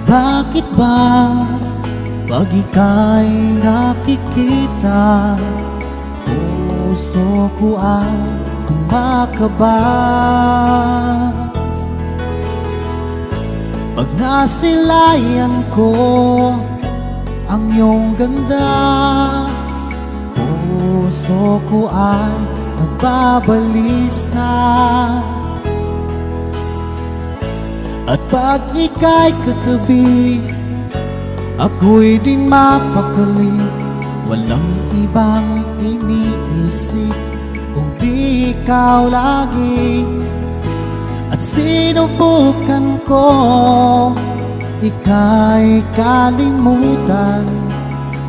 Bakit ba pag ika'y nakikita, puso ko ay kumakaba? Pag nasilayan ko ang iyong ganda, puso ko ay nagbabalisa. At pag ika'y katabi, ako'y di mapakali. Walang ibang iniisip kundi ikaw lagi. At sinubukan ko ika'y kalimutan,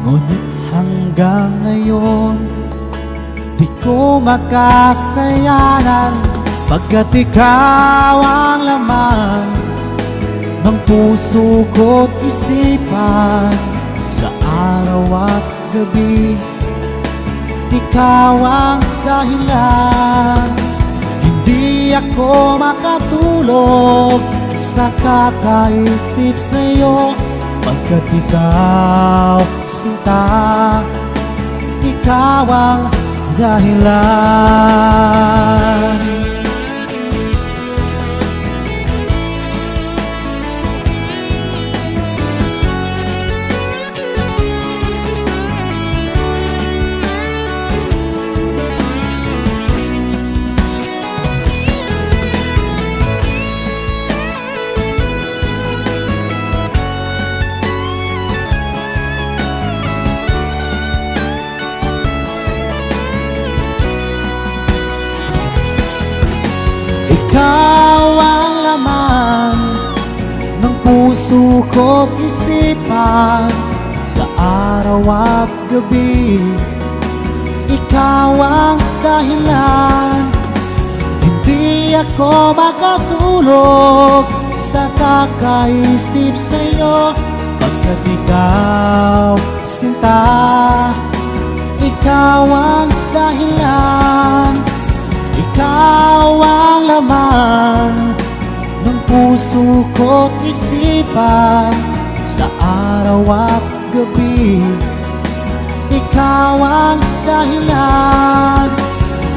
ngunit hanggang ngayon di ko makakayanan. Pagkat ikaw ang laman ng puso ko't isipan, sa araw at gabi ikaw ang dahilan. Hindi ako makatulog sa kakaisip sa'yo, pagkat ikaw, sinta, ikaw ang dahilan. Ikaw ang laman ng puso ko't isipan, sa araw at gabi ikaw ang dahilan. Hindi ako makatulog sa kakaisip sa'yo, pagkat ikaw, sinta, ikaw ang dahilan. Ikaw ang laman ng puso ko't isipan, sa araw at gabi ikaw ang dahilan.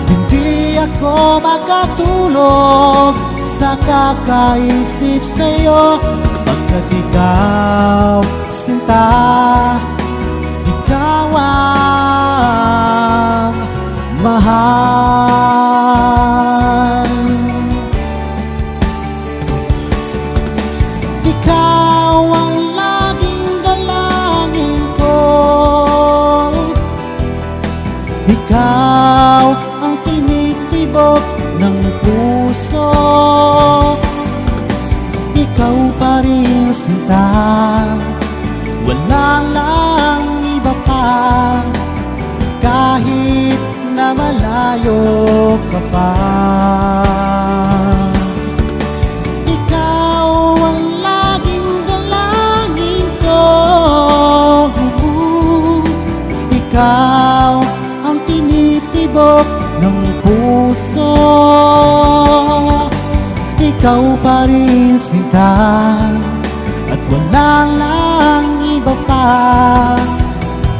Hindi ako makatulog sa kakaisip sa'yo, pagkat ikaw, sinta, ikaw ang mahal. Ikaw ang laging dalangin ko, ikaw ang tinitibok ng puso, ikaw pa rin, sinta, wala lang iba pa. Kahit na malayo ka pa, ikaw ang laging dalangin ko. Ikaw ang tinitibok ng puso, ikaw pa rin, sinta, at wala lang iba pa.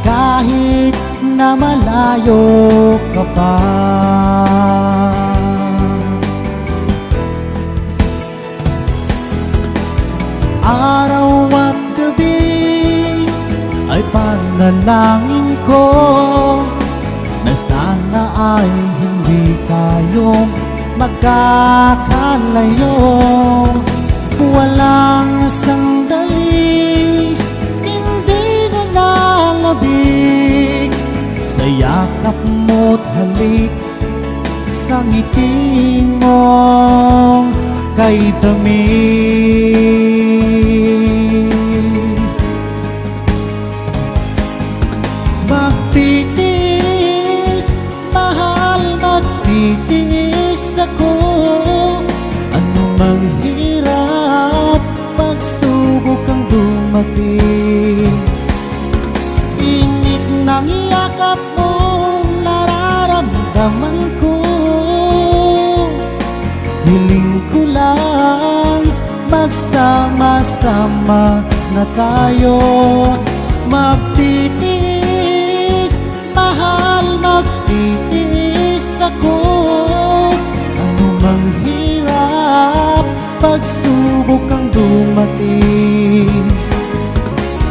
Kahit na malayo ka pa. Araw at gabi ay panalangin ko na sana ay hindi tayong magkakalayo. Walang sandali hindi na lalabig sa yakap mo't halik, sa ngiti mong kay tamis. Magtitiis, mahal, magtitiis ako. Ano mang hirap, pagsubok ang dumating. Init ng yakap mo, nararamdaman ko. Hiling ko lang magsama-sama na tayo. Magtitiis, mahal, magtitiis ako. Ano mang hirap, pagsubok ang dumating.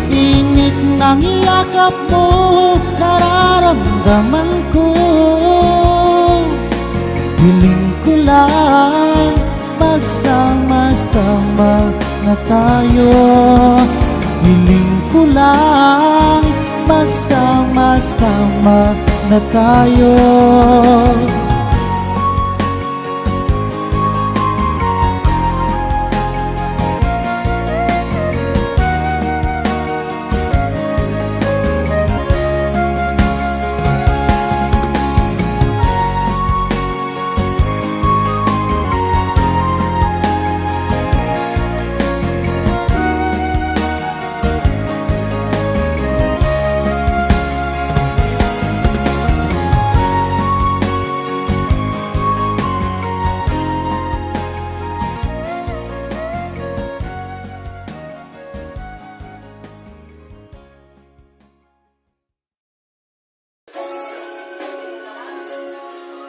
Init ng yakap mo, nararamdaman ko. Hiling ko lang, magsama-sama na tayo. Hiling ko lang, magsama-sama na tayo.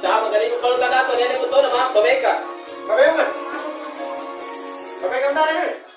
Dah, magaling yung balutan nato. Nilay mo to na mga babeka. Babeka man. Babeka man tayo.